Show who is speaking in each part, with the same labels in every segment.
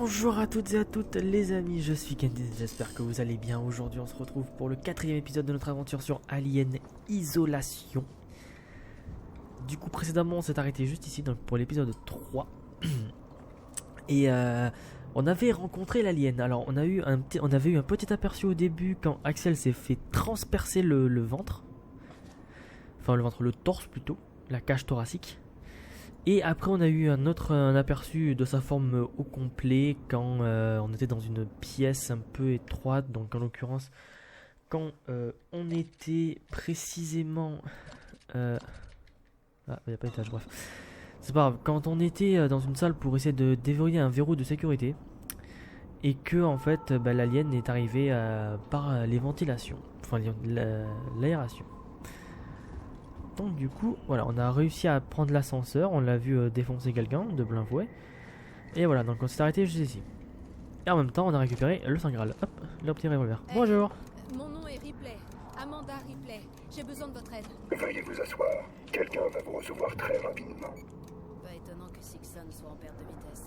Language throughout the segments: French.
Speaker 1: Bonjour à toutes et à toutes les amis, je suis Candice, j'espère que vous allez bien. Aujourd'hui on se retrouve pour le 4ème épisode de notre aventure sur Alien Isolation. Du coup précédemment on s'est arrêté juste ici donc pour l'épisode 3. Et on avait rencontré l'alien. Alors on avait eu un petit aperçu au début quand Axel s'est fait transpercer le ventre. Enfin le ventre, le torse plutôt, la cage thoracique. Et après on a eu un aperçu de sa forme au complet quand on était dans une pièce un peu étroite. Donc en l'occurrence quand on était précisément... Ah il n'y a pas d'étage, bref. C'est pas grave, quand on était dans une salle pour essayer de déverrouiller un verrou de sécurité. Et que en fait l'alien est arrivé par les ventilations. Enfin l'aération. Donc du coup, voilà, on a réussi à prendre l'ascenseur, on l'a vu défoncer quelqu'un de plein fouet. Et voilà, donc on s'est arrêté juste ici. Et en même temps, on a récupéré le Saint Graal. Hop, le petit revolver.
Speaker 2: Hey,
Speaker 1: bonjour.
Speaker 2: Mon nom est Ripley, Amanda Ripley. J'ai besoin de votre aide.
Speaker 3: Veuillez vous asseoir. Quelqu'un va vous recevoir très rapidement.
Speaker 2: Pas étonnant que Sixon soit en perte de vitesse.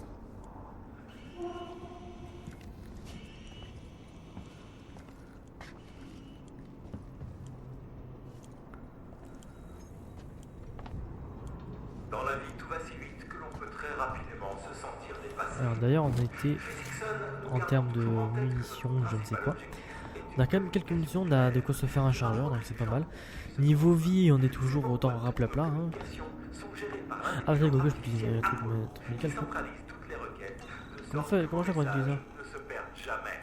Speaker 4: Dans la vie, tout va si vite que l'on peut très rapidement se sentir dépassé.
Speaker 1: Alors d'ailleurs, on a été en termes de munitions, je ne sais quoi. On a quand même quelques munitions, on a de quoi se faire un chargeur, donc c'est pas mal. Niveau vie, on est toujours autant raplapla. Hein. Ah, c'est rigolo, je peux utiliser un truc médical. Comment je fais pour utiliser ça?
Speaker 4: Ne se perd jamais.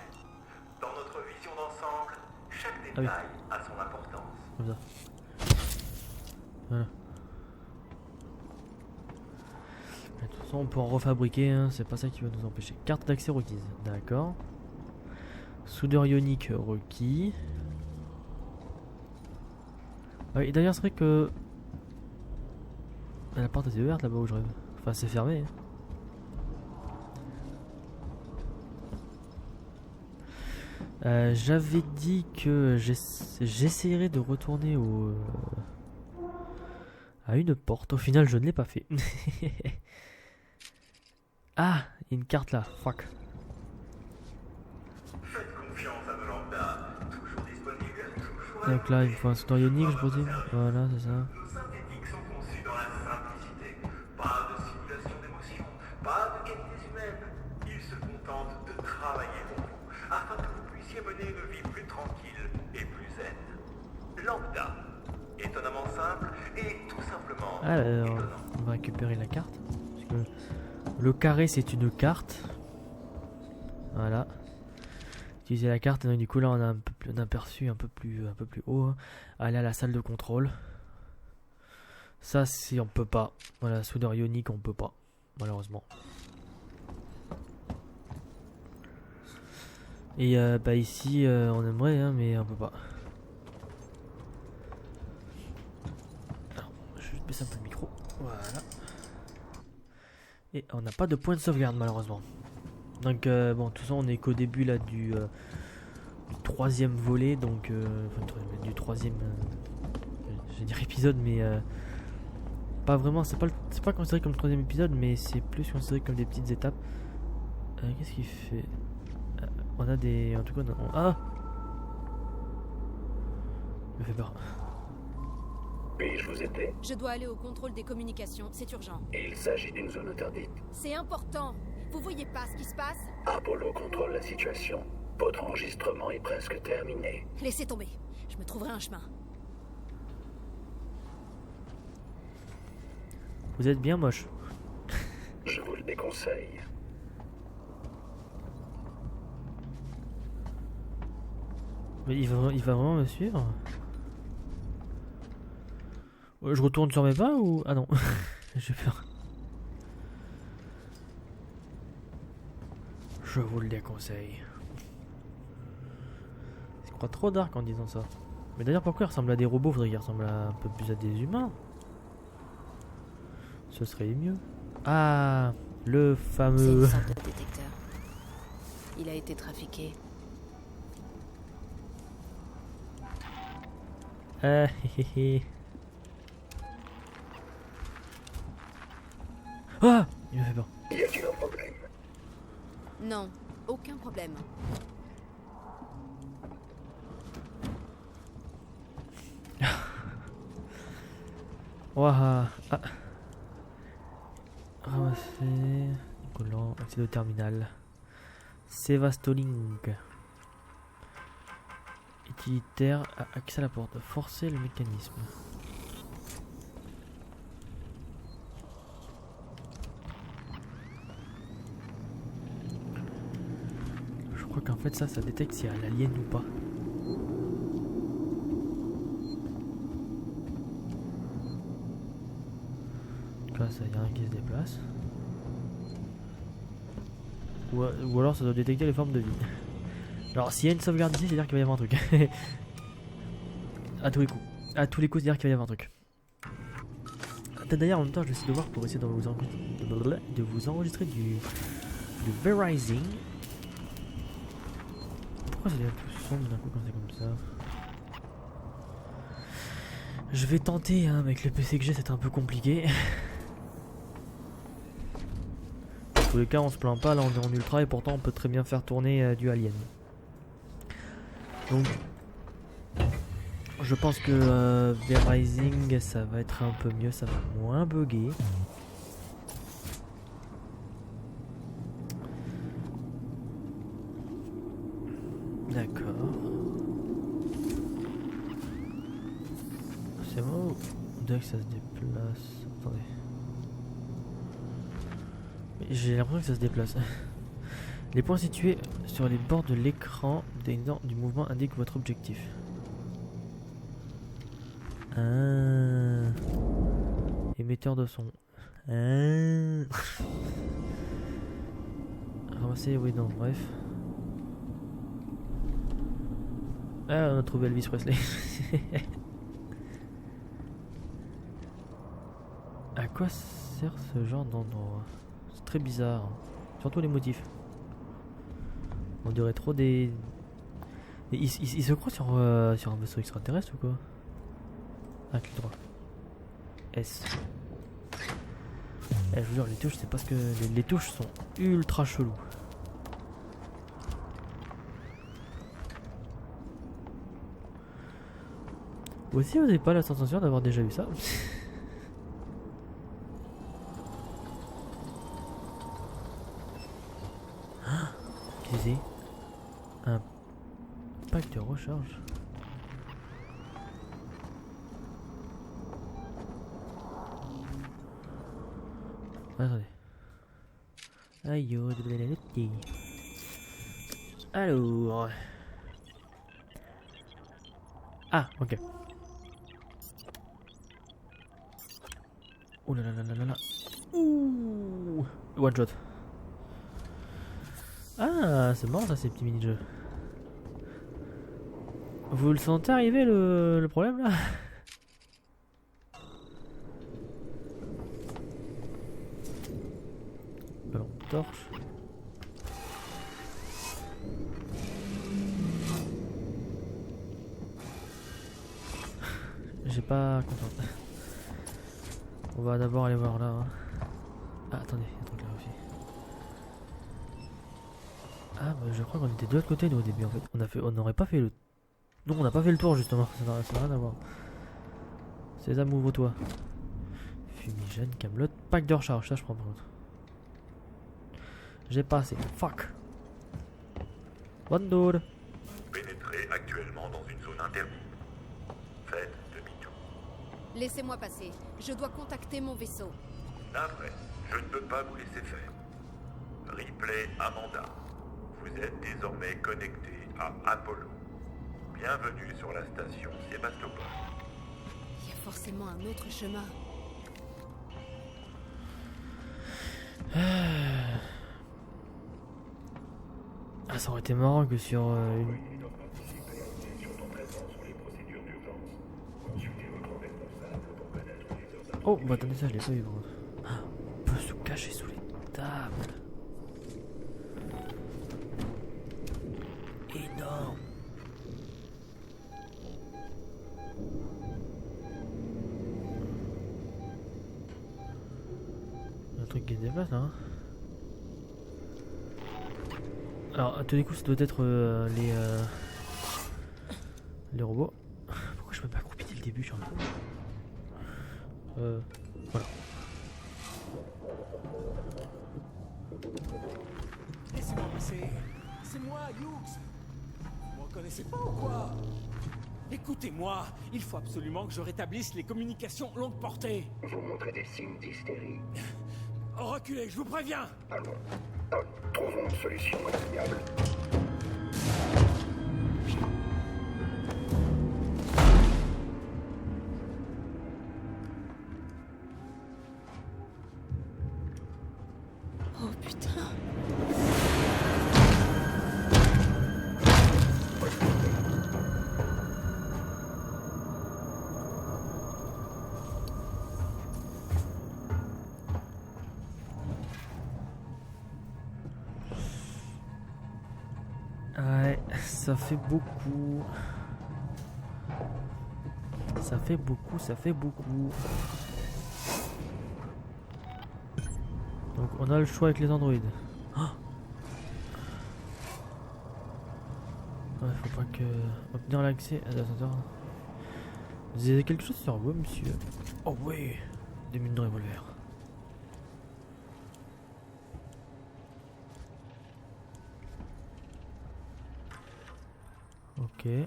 Speaker 4: Dans notre vision d'ensemble, chaque détail a son importance.
Speaker 1: Comme ça. Voilà. De toute façon, on peut en refabriquer, hein, c'est pas ça qui va nous empêcher. Carte d'accès requise, d'accord. Soudeur ionique requis. Ah oui, d'ailleurs, c'est vrai que la porte était ouverte là-bas où je rêve. Enfin, c'est fermé. Hein. J'avais dit que j'essayerais de retourner à une porte. Au final, je ne l'ai pas fait. Ah, il y a une carte là. Fuck.
Speaker 4: Faites confiance à nos lambda, toujours disponible, toujours.
Speaker 1: Donc là, il me faut un soudeur ionique, je présume. Voilà, c'est ça.
Speaker 4: Nos synthétiques sont conçus dans la simplicité. Pas de simulation d'émotion, pas de qualités humaines. Ils se contentent de travailler pour vous, afin que vous puissiez mener une vie plus tranquille et plus zen. Lambda, étonnamment simple et tout simplement
Speaker 1: Alors,
Speaker 4: étonnant.
Speaker 1: on va récupérer la carte. Parce que le carré, c'est une carte. Voilà. Utiliser la carte, et donc du coup là on a un aperçu un peu plus haut. Hein. Aller à la salle de contrôle. Ça si on peut pas. Voilà, soudeur ionique on peut pas, malheureusement. Et ici on aimerait hein, mais on peut pas. Alors, je vais juste baisser un peu le micro. Voilà. Et on n'a pas de point de sauvegarde malheureusement. Donc bon, de toute façon on est qu'au début là du troisième volet, donc du troisième, je vais dire épisode, mais pas vraiment. C'est pas considéré comme le troisième épisode, mais c'est plus considéré comme des petites étapes. Qu'est-ce qu'il fait? On a des, en tout cas, ah, il me fait peur.
Speaker 3: Puis-je vous aider?
Speaker 2: Je dois aller au contrôle des communications, c'est urgent.
Speaker 3: Il s'agit d'une zone interdite.
Speaker 2: C'est important. Vous voyez pas ce qui se passe?
Speaker 3: Apollo contrôle la situation. Votre enregistrement est presque terminé.
Speaker 2: Laissez tomber. Je me trouverai un chemin.
Speaker 1: Vous êtes bien moche.
Speaker 3: Je vous le déconseille.
Speaker 1: Mais il va vraiment me suivre? Je retourne sur mes pas ou... Ah non, j'ai peur. Je vous le déconseille. C'est pas trop dark en disant ça. Mais d'ailleurs pourquoi il ressemble à des robots? Faudrait qu'il ressemble un peu plus à des humains. Ce serait mieux. Ah, le
Speaker 2: C'est
Speaker 1: fameux...
Speaker 2: une sorte de détecteur. Il a été trafiqué.
Speaker 1: Ah, hé, hé. Ah, il me fait peur.
Speaker 3: Y a-t-il un problème?
Speaker 2: Non, aucun problème.
Speaker 1: Waouh. Ah. Ramasser. Collant. Accès au terminal. Sevastolink. Utilitaire. Accès à la porte. Forcer le mécanisme. Je crois qu'en fait ça détecte s'il y a un alien ou pas. Là, ça y a rien qui se déplace. Ou alors ça doit détecter les formes de vie. Alors s'il y a une sauvegarde ici, c'est-à-dire qu'il va y avoir un truc. À tous les coups. À tous les coups, c'est-à-dire qu'il va y avoir un truc. D'ailleurs, en même temps, je vais essayer de voir pour essayer de vous enregistrer du Verizon. Pourquoi ça devient tout sombre d'un coup quand c'est comme ça? Je vais tenter, hein, avec le PC que j'ai, c'est un peu compliqué. Dans tous les cas, on se plaint pas, là on est en ultra et pourtant on peut très bien faire tourner du Alien. Donc, je pense que V-Rising ça va être un peu mieux, ça va moins bugger. D'accord. C'est moi ou dès que ça se déplace? Attendez. J'ai l'impression que ça se déplace. Les points situés sur les bords de l'écran du mouvement indiquent votre objectif. Ah. Émetteur de son. Ah. Ramasser, oui, non, bref. Ah, on a trouvé Elvis Presley. À quoi sert ce genre d'endroit? C'est très bizarre. Surtout les motifs. On dirait trop des... Il se croit sur un vaisseau extraterrestre ou quoi? Ah, clic droit. S. Eh, je vous jure, les touches, c'est parce que les touches sont ultra chelous. Vous aussi, vous n'avez pas la sensation d'avoir déjà vu ça? Qu'est-ce que c'est? Un pack de recharge. Attendez. Aïe yo, alors. Ah, ok. Oh là là là là là là. Ouh. One shot. Ah, c'est marrant ça, ces petits mini-jeux. Vous le sentez arriver le problème là? Ballon de torche. J'ai pas content. On va d'abord aller voir là. Hein. Ah, attendez, il y a un truc là aussi. Ah, bah, je crois qu'on était de l'autre côté nous au début en fait. On n'aurait pas fait le. Non, on n'a pas fait le tour justement. Ça n'a rien à voir. Sésame, ouvre-toi. Fumigène, Camelot, pack de recharge. Ça, je prends par contre. J'ai pas assez. Fuck. Bonjour.
Speaker 4: Pénétrez actuellement dans une zone interdite. Faites demi-tour.
Speaker 2: Laissez-moi passer. Je dois contacter mon vaisseau.
Speaker 4: Navré, je ne peux pas vous laisser faire. Ripley Amanda, vous êtes désormais connecté à Apollo. Bienvenue sur la station Sébastopol.
Speaker 2: Il y a forcément un autre chemin.
Speaker 1: Ah, ça aurait été marrant que sur une... Oh, bah attendez, ça je l'ai pas eu. Ah, on peut se cacher sous les tables. Énorme. Il y a un truc qui se déplace là. Hein. Alors, à tous les coups, ça doit être les robots. Pourquoi je peux pas accroupi dès le début, genre. Voilà.
Speaker 5: Laissez-moi passer. C'est moi, Hughes. Vous me reconnaissez pas ou quoi? Écoutez-moi, il faut absolument que je rétablisse les communications longue portée.
Speaker 3: Vous montrez des signes d'hystérie.
Speaker 5: Reculez, je vous préviens.
Speaker 3: Allons. Trouvons une solution amiable.
Speaker 2: Oh putain.
Speaker 1: Ouais, ça fait beaucoup. Ça fait beaucoup, ça fait beaucoup. Donc on a le choix avec les androïdes. Oh, ouais, faut pas que... Obtenir l'accès... Attends. Vous avez quelque chose sur vous, monsieur? Oh oui, des mines de revolver. Ok. Il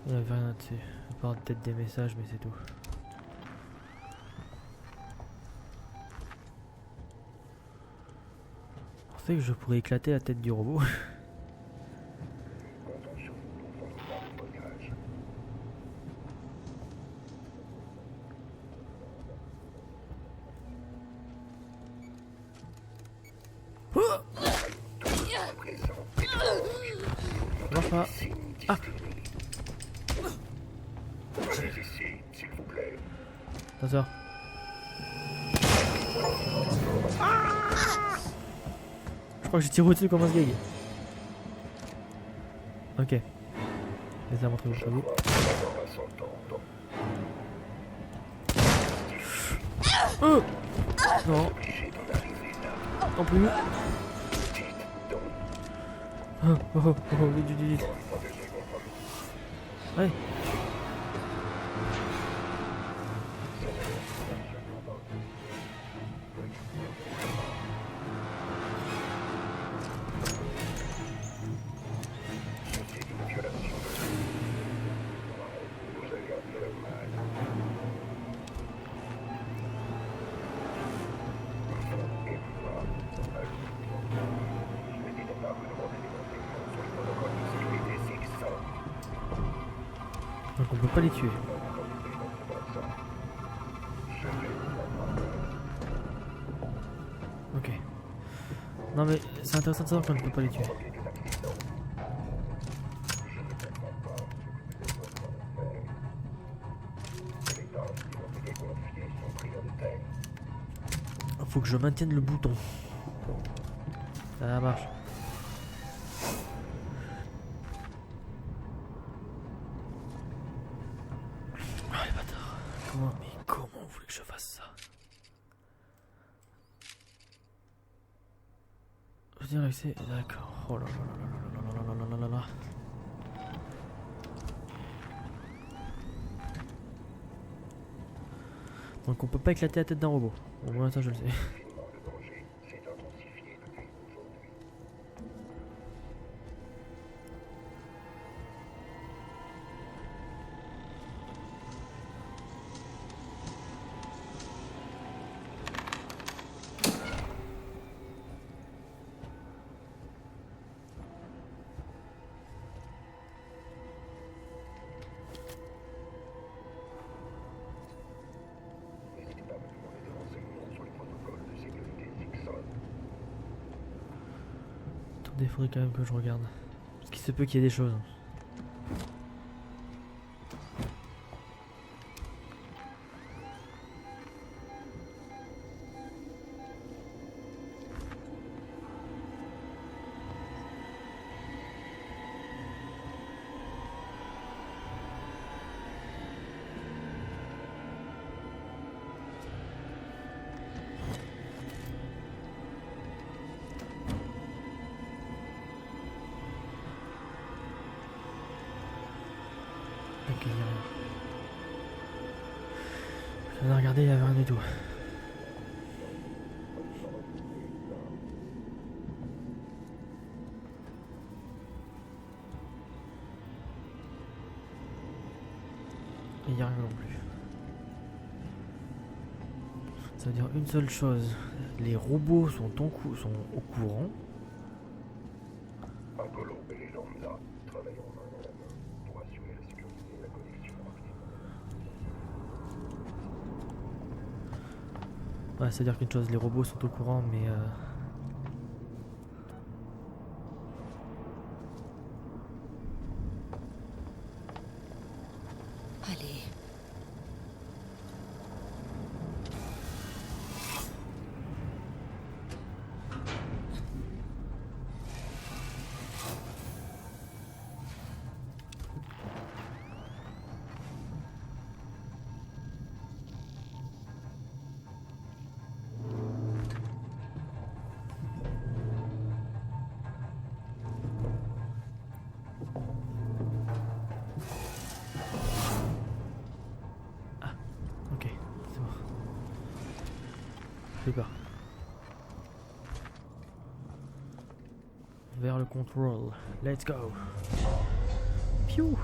Speaker 1: n'y avait rien dessus. À part peut-être des messages, mais c'est tout. Je sais que je pourrais éclater la tête du robot. Marche pas. Ah.
Speaker 3: Venez ici, s'il vous plaît.
Speaker 1: Ça sort. Je crois que j'ai tiré au-dessus comme un sgeg. Ok. Laissez-la montrer votre vie. Oh non. Non plus. Vite. Ouais. Donc on peut pas les tuer. Ok. Non mais c'est intéressant de savoir qu'on ne peut pas les tuer. Faut que je maintienne le bouton. Ça marche. Ah les bâtards. Comment vous voulez que je fasse ça? Je dirais que c'est... D'accord. Oh là là là là là là là là là là. Donc on peut pas éclater la tête d'un robot. Au moins ça je le sais. Il faudrait quand même que je regarde. Parce qu'il se peut qu'il y ait des choses. Ok, il y a rien. Je viens de regarder, il n'y avait rien du tout. Il n'y a rien non plus. Ça veut dire une seule chose. Les robots sont au courant.
Speaker 3: Apollo et les Lambda travailleront main dans la main pour assurer la sécurité de la connexion.
Speaker 1: Ouais, c'est-à-dire qu'une chose, les robots sont au courant, mais
Speaker 2: Allez.
Speaker 1: ok, c'est bon. J'ai peur. Vers le contrôle. Let's go. Piou.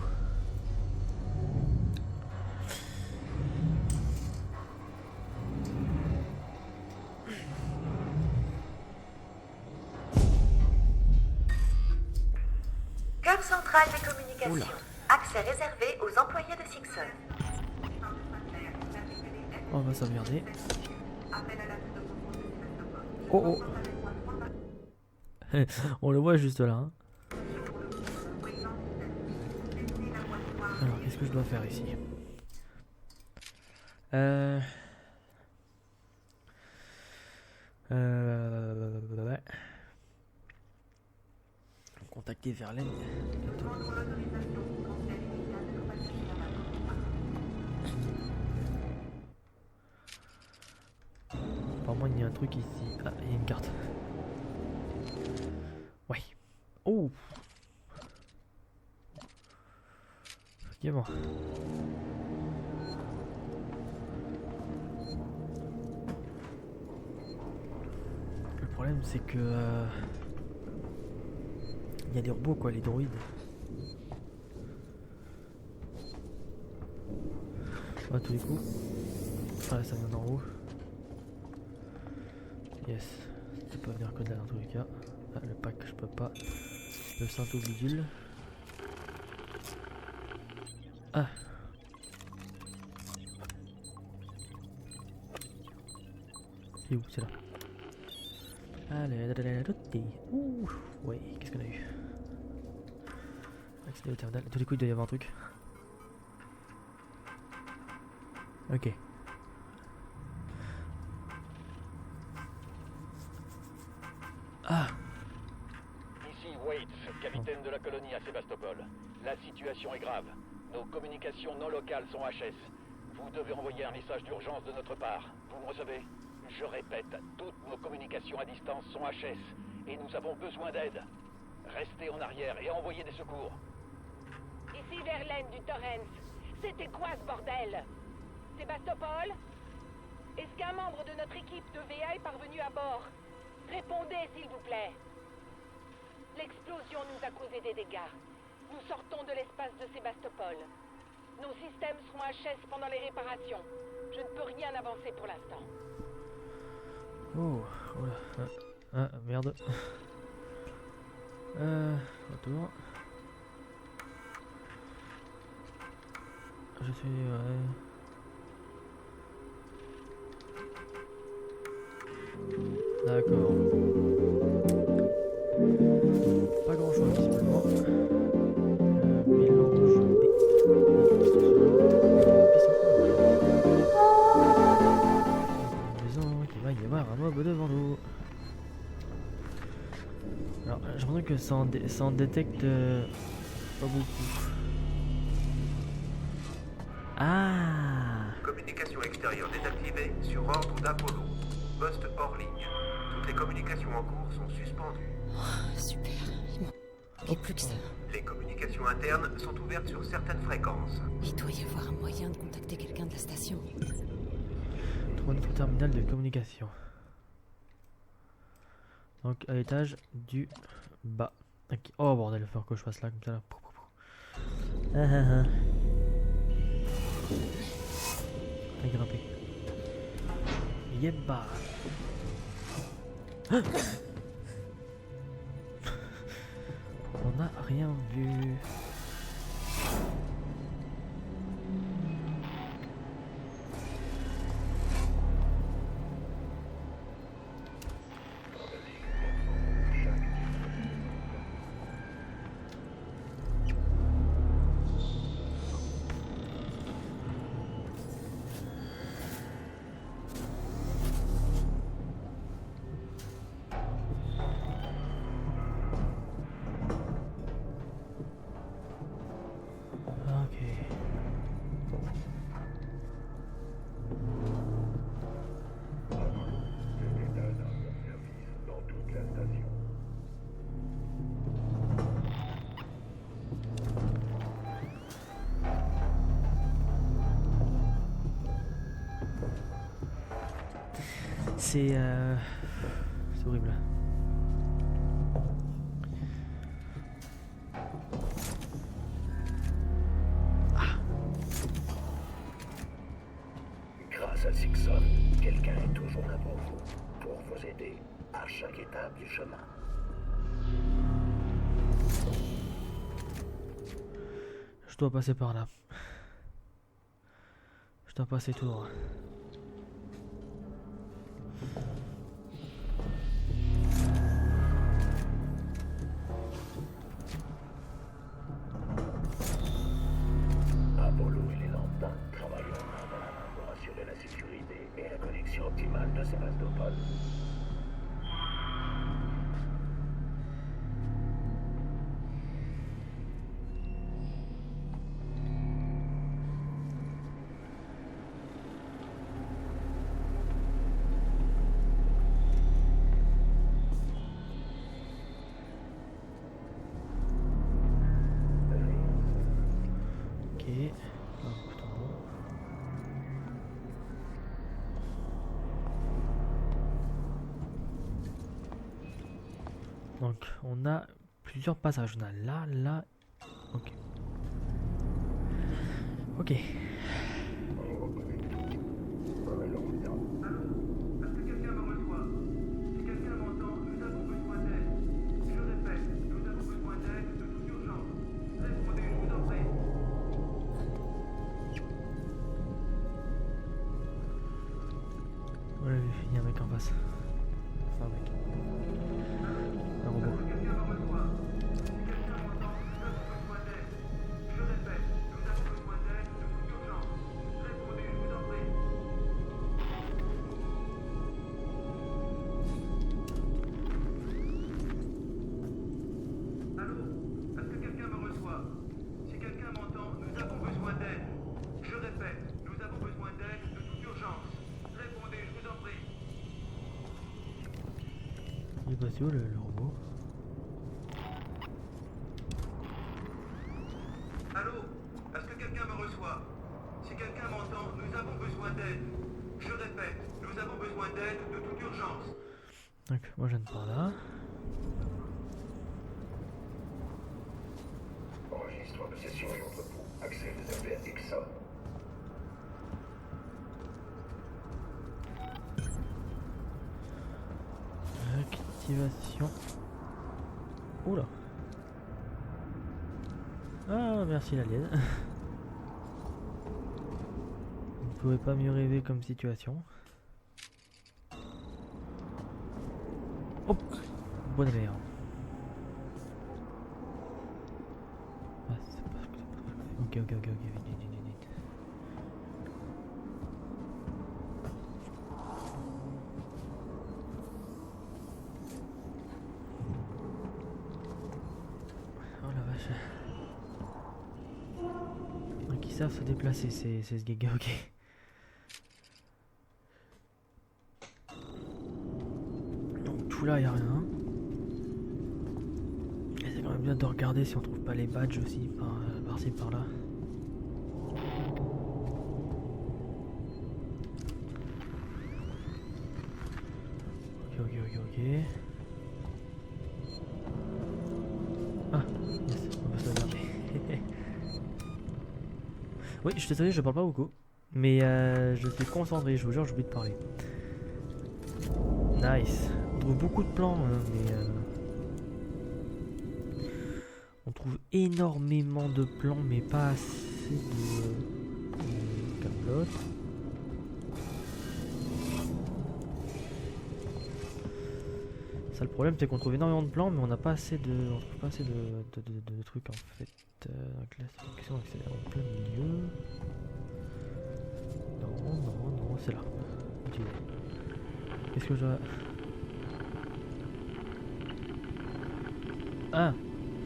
Speaker 6: Cœur central des communications.
Speaker 1: Oula.
Speaker 6: Accès réservé aux employés de Sixon.
Speaker 1: On va sauvegarder. Oh oh. On le voit juste là. Hein. Alors, qu'est-ce que je dois faire ici? Ouais. Contacter Verlaine. Apparemment il y a un truc ici. Ah, il y a une carte. Ouais. Oh. Effectivement. Le problème c'est que il y a des robots quoi, les droïdes. À tous les coups. Ah, ça vient d'en haut. Yes. Ça peut venir que de là dans tous les cas. Ah, le pack je peux pas. Le Saint bidule. Ah. C'est où? C'est là. Allez, ouh, ouais, qu'est-ce qu'on a eu? Accéder au terminal. À tous les coups il doit y avoir un truc. Ok. Ah.
Speaker 7: Ici Waits, capitaine de la colonie à Sébastopol. La situation est grave. Nos communications non locales sont HS. Vous devez envoyer un message d'urgence de notre part. Vous me recevez? Je répète, toutes nos communications à distance sont HS et nous avons besoin d'aide. Restez en arrière et envoyez des secours.
Speaker 8: Ici Verlaine du Torrens. C'était quoi ce bordel? Sébastopol? Est-ce qu'un membre de notre équipe de VA est parvenu à bord? Répondez, s'il vous plaît. L'explosion nous a causé des dégâts. Nous sortons de l'espace de Sébastopol. Nos systèmes seront HS pendant les réparations. Je ne peux rien avancer pour l'instant.
Speaker 1: Oh, oula. Ah, merde. Retour. Je suis... D'accord. Pas grand chose visiblement. Mélange des qu'il va y avoir un mob devant nous. Alors j'ai l'impression que ça en détecte pas beaucoup. Ah.
Speaker 4: Communication extérieure désactivée sur ordre d'Apollo. Poste hors ligne. Toutes les communications en cours sont suspendues.
Speaker 2: Super. Oh putain.
Speaker 4: Les communications internes sont ouvertes sur certaines fréquences.
Speaker 2: Il doit y avoir un moyen de contacter quelqu'un de la station.
Speaker 1: Trouve notre terminal de communication. Donc à l'étage du bas. Okay. Oh bordel, il va falloir que je fasse là comme ça là. Allez, grimper. Yebba. On n'a rien vu. C'est horrible.
Speaker 3: Grâce à Sixon, quelqu'un est toujours là pour vous aider à chaque étape du chemin.
Speaker 1: Je dois passer par là. Je dois passer tout droit.
Speaker 3: Apollo et les Lambda travaillent main dans la main pour assurer la sécurité et la connexion optimale de Sébastopol.
Speaker 1: Donc on a plusieurs passages. On a là. Ok. Ok. On l'a vu, il y a un mec en face. Enfin, un mec. Un robot. Il est passé où le robot?
Speaker 4: Allô? Est-ce que quelqu'un me reçoit? Si quelqu'un m'entend, nous avons besoin d'aide. Je répète, nous avons besoin d'aide de toute urgence.
Speaker 1: Donc moi je viens de par là.
Speaker 3: Enregistre de session et entrepôt. Accès réservé à Dixon.
Speaker 1: Activation. Oula. Ah merci l'alien. Vous ne pouvez pas mieux rêver comme situation. Oh, bonne merde. Ah, c'est pas... Ok, vite. Oh la vache. Donc ils savent se déplacer, c'est ce giga, ok. Donc tout là, y a rien. Et c'est quand même bien bien de regarder si on trouve pas les badges aussi par-ci par-là. Ok. Ah, yes, on va se regarder. Oui, je suis désolé, je parle pas beaucoup. Mais je suis concentré, je vous jure, j'oublie de parler. Nice. On trouve beaucoup de plans, mais... on trouve énormément de plans, mais pas assez de camelotes. Ça, le problème, c'est qu'on trouve énormément de plans, mais on n'a pas assez de... on trouve pas assez de trucs, en fait. Classification accélérée en plein milieu. Non, c'est là. Qu'est-ce que je... Ah,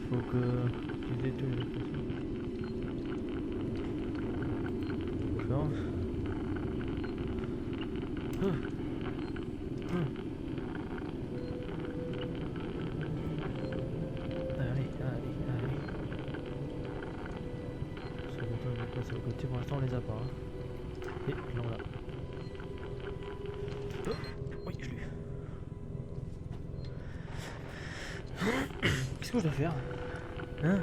Speaker 1: faut que... je détourne D'accord. Allez. C'est au côté, pour l'instant on les a pas. Hein. Et là on l'a. Oh, oui, je l'ai. Qu'est-ce que je dois faire? Hein?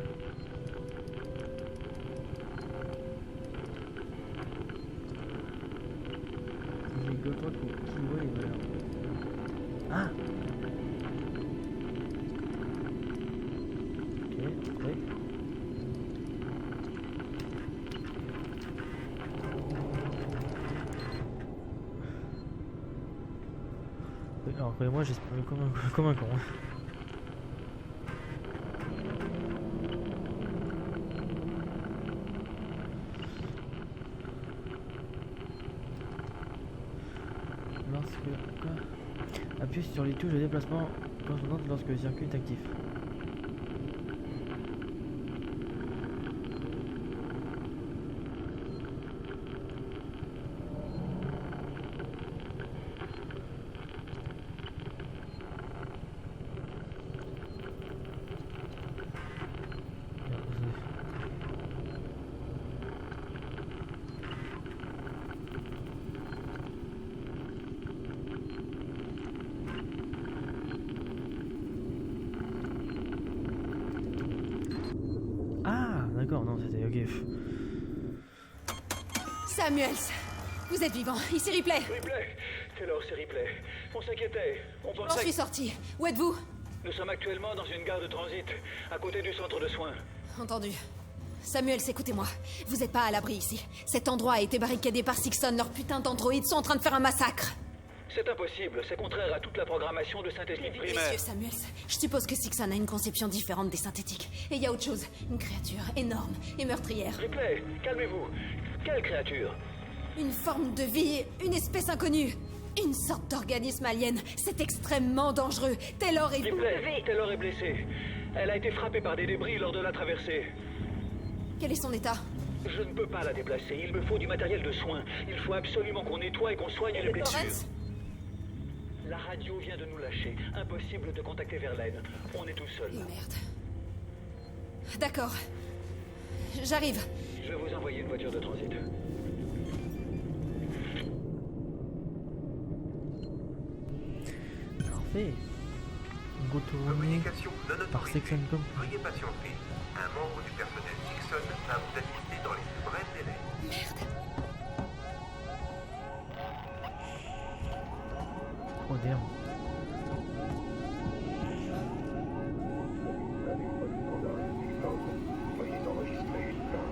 Speaker 1: Rigole-toi qui voit les valeurs. Ah! Ok, après. Alors après moi j'espère comme un con. Appuie sur les touches de déplacement correspondantes lorsque le circuit est actif. D'accord, non, c'était ok.
Speaker 2: Samuels, vous êtes vivant. Ici Ripley.
Speaker 7: Ripley, Taylor, c'est Ripley. On s'inquiétait. On
Speaker 2: J'en
Speaker 7: pensait...
Speaker 2: suis sorti. Où êtes-vous?
Speaker 7: Nous sommes actuellement dans une gare de transit, à côté du centre de soins.
Speaker 2: Entendu. Samuels, écoutez-moi. Vous êtes pas à l'abri ici. Cet endroit a été barricadé par Sixon. Leurs putains d'androïdes sont en train de faire un massacre.
Speaker 7: C'est impossible, c'est contraire à toute la programmation de synthétique primaire.
Speaker 2: Messieurs Samuels, je suppose que Sixon a une conception différente des synthétiques. Et il y a autre chose. Une créature énorme et meurtrière.
Speaker 7: Ripley, calmez-vous. Quelle créature?
Speaker 2: Une forme de vie, une espèce inconnue. Une sorte d'organisme alien. C'est extrêmement dangereux. Taylor est...
Speaker 7: Ripley, Taylor est blessée. Elle a été frappée par des débris lors de la traversée.
Speaker 2: Quel est son état?
Speaker 7: Je ne peux pas la déplacer. Il me faut du matériel de soins. Il faut absolument qu'on nettoie et qu'on soigne les blessures.
Speaker 2: Torrance?
Speaker 7: La radio vient de nous lâcher. Impossible de contacter Verlaine. On est tout seul.
Speaker 2: Merde. D'accord. J'arrive.
Speaker 7: Je vais vous envoyer une voiture de transit.
Speaker 1: Parfait. Retourner
Speaker 4: Communication non
Speaker 1: par
Speaker 4: autorisée.
Speaker 1: Sixon comme...
Speaker 4: Veuillez patienter. Un membre du personnel Sixon va vous assister dans les plus brefs délais.
Speaker 2: Merde.
Speaker 1: Oh damn.
Speaker 3: Veuillez enregistrer là.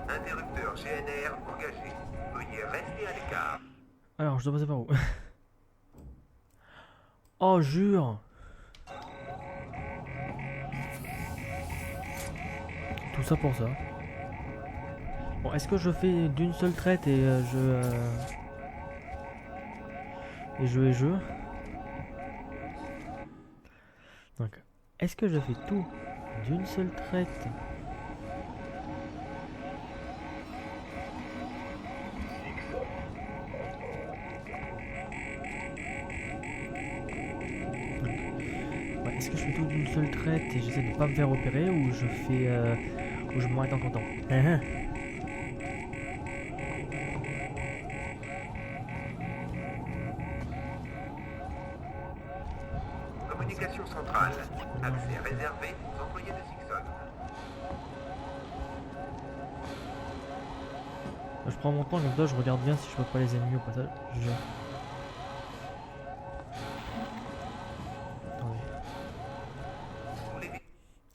Speaker 4: Interrupteur GNR engagé. Veuillez rester à l'écart.
Speaker 1: Alors, je dois passer par où? Oh, jure! Tout ça pour ça. Bon, est-ce que je fais d'une seule traite et je... Donc, est-ce que je fais tout d'une seule traite? est-ce que je fais tout d'une seule traite et j'essaie de pas me faire opérer ou je fais ou je m'arrête en comptant.
Speaker 4: Communication centrale. Accès réservé aux employés de Sixon.
Speaker 1: Je prends mon temps, comme ça je regarde bien si je vois pas les ennemis au passage. Attendez.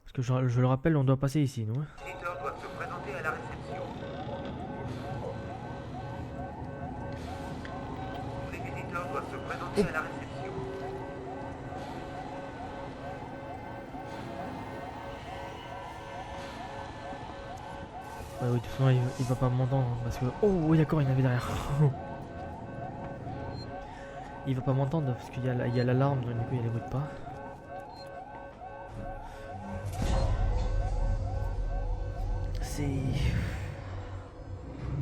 Speaker 1: Parce que je le rappelle, on doit passer ici, nous.
Speaker 4: Les visiteurs doivent se présenter à la réception. Les visiteurs doivent se présenter à la réception.
Speaker 1: Ouais, oui, de toute façon, il va pas m'entendre hein, parce que. Oh, oui, d'accord, il y en avait derrière. Il va pas m'entendre parce qu'il y a l'alarme, donc du coup, il écoute pas. C'est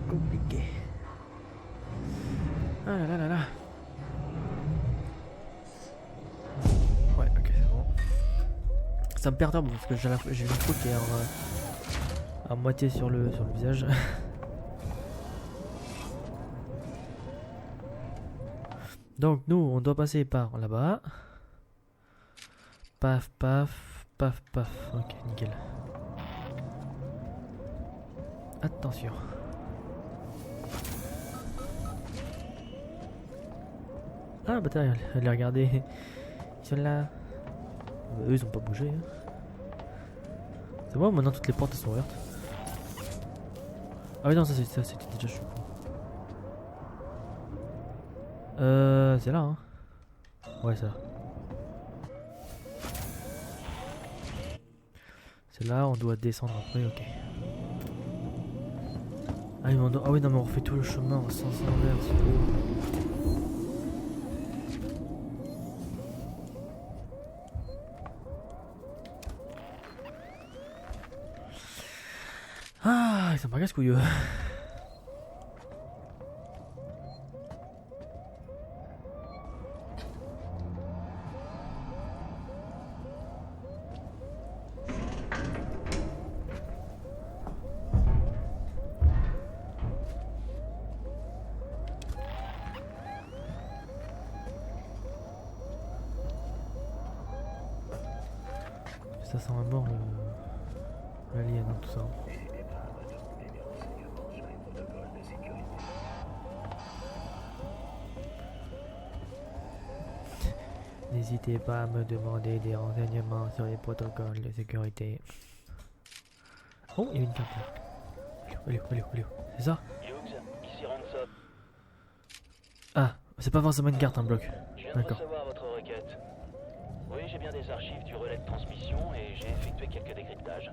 Speaker 1: compliqué. Ah là là là là. Ouais, ok, c'est bon. Ça me perturbe parce que j'ai le micro qui est à moitié sur le visage. Donc nous on doit passer par là-bas. Paf paf paf paf. Ok, nickel. Attention. Ah bah t'as allez regarder. Ils sont là. Eux ils ont pas bougé. Hein. C'est bon, maintenant toutes les portes sont ouvertes. Ah oui non, ça c'était déjà je suis con. C'est là hein. Ouais c'est là. C'est là, on doit descendre après, ok. Ah, ah oui non mais on refait tout le chemin en sens inverse. Ah, ils sont pas casse-couilleux. Ça sent à mort l'alien dans tout ça. N'hésitez pas à me demander des renseignements sur les protocoles de sécurité. Oh, il y a une carte là. Allez, c'est ça?
Speaker 7: Ici Ransom.
Speaker 1: Ah, c'est pas forcément une carte, un bloc.
Speaker 7: Je viens de
Speaker 1: D'accord.
Speaker 7: recevoir votre requête. Oui, j'ai bien des archives du relais de transmission et j'ai effectué quelques décryptages.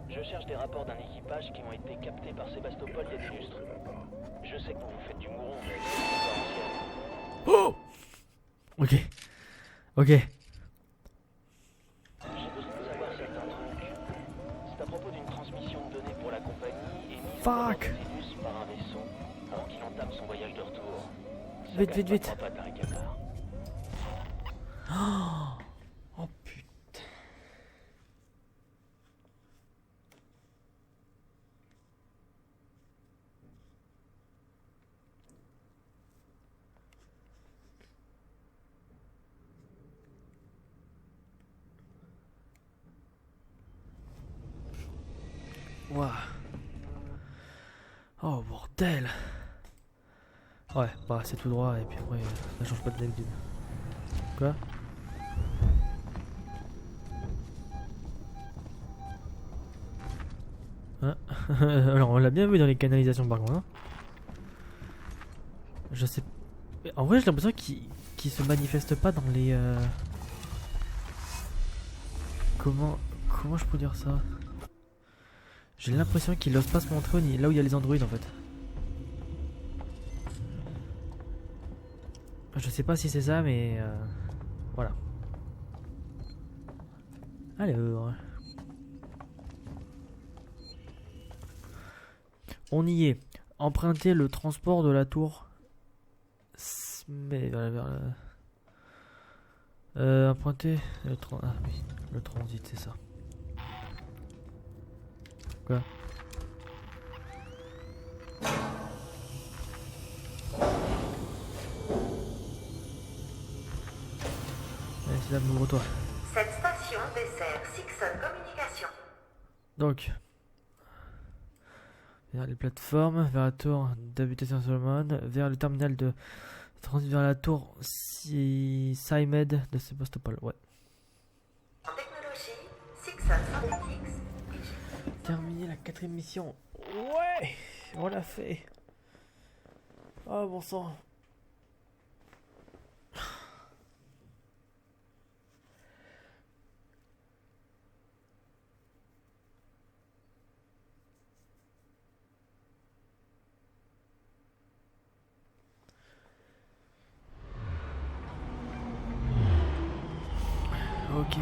Speaker 7: Je cherche des rapports d'un équipage qui ont été captés par Sébastopol il y a des lustres. Je sais que vous vous faites du mouron, mais c'est une histoire ancienne.
Speaker 1: Oh! Ok. Ok.
Speaker 7: J'ai besoin de savoir certains trucs. C'est à propos d'une transmission de données pour la compagnie émise par Nautilus par un vaisseau avant qu'il entame son voyage de retour.
Speaker 1: Vite.
Speaker 7: Pas de la ricabard.
Speaker 1: Oh putain. Waouh. Oh bordel. Ouais, bah c'est tout droit et puis après ça change pas de d'habitude. Quoi? Hein. Alors on l'a bien vu dans les canalisations par contre hein. Je sais. En vrai j'ai l'impression qu'il se manifeste pas dans les Comment je peux dire ça? J'ai l'impression qu'il ose pas se montrer là où il y a les androïdes en fait. Je sais pas si c'est ça mais voilà. Alors on y est. Emprunter le transport de la tour. Mais Emprunter le ah oui, le transit, c'est ça. Quoi? Allez, c'est là, ouvre-toi.
Speaker 6: Cette station dessert Sixon Communication.
Speaker 1: Donc, vers les plateformes, vers la tour d'habitation Solomon, vers le terminal de transit vers la tour Symed de Sébastopol. Ouais.
Speaker 6: En technologie, Sixon Synthetics.
Speaker 1: Terminer la 4ème mission. Ouais, on l'a fait. Oh bon sang. Ok.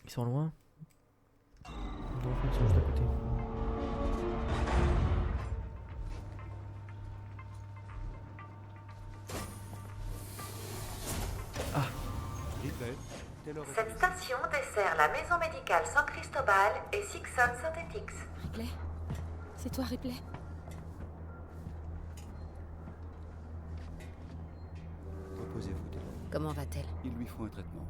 Speaker 1: Ils sont loin? Non, en fait, ils sont juste à côté. Ah.
Speaker 6: Cette station dessert la maison médicale San Cristobal et Sixon Synthetics.
Speaker 2: Ripley? C'est toi, Ripley?
Speaker 9: Reposez-vous, Taylor.
Speaker 2: Comment va-t-elle?
Speaker 9: Il lui faut un traitement.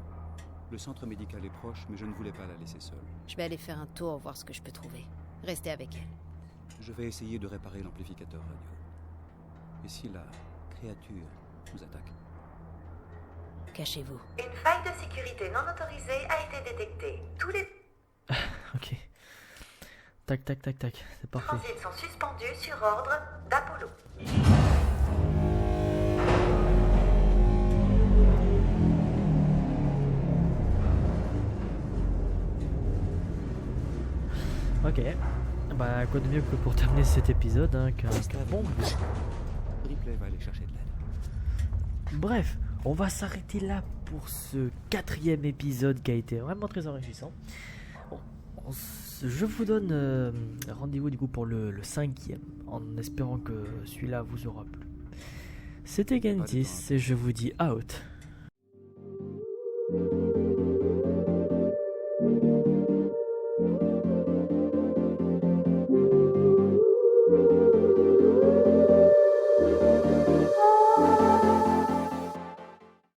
Speaker 9: Le centre médical est proche, mais je ne voulais pas la laisser seule.
Speaker 2: Je vais aller faire un tour, voir ce que je peux trouver. Restez avec elle.
Speaker 9: Je vais essayer de réparer l'amplificateur radio. Et si la créature nous attaque?
Speaker 2: Cachez-vous.
Speaker 6: Une faille de sécurité non autorisée a été détectée. Tous les
Speaker 1: Ok. Tac, tac, tac, tac. C'est parfait.
Speaker 6: transits sont suspendus sur ordre d'Apollo.
Speaker 1: Ok. Bah, quoi de mieux que pour terminer cet épisode, hein, qu'un bon.
Speaker 9: Ripley va aller chercher de l'aide.
Speaker 1: Bref, on va s'arrêter là pour ce 4ème épisode qui a été vraiment très enrichissant. Je vous donne rendez-vous du coup pour le 5ème, en espérant que celui-là vous aura plu. C'était Gentis et je vous dis out.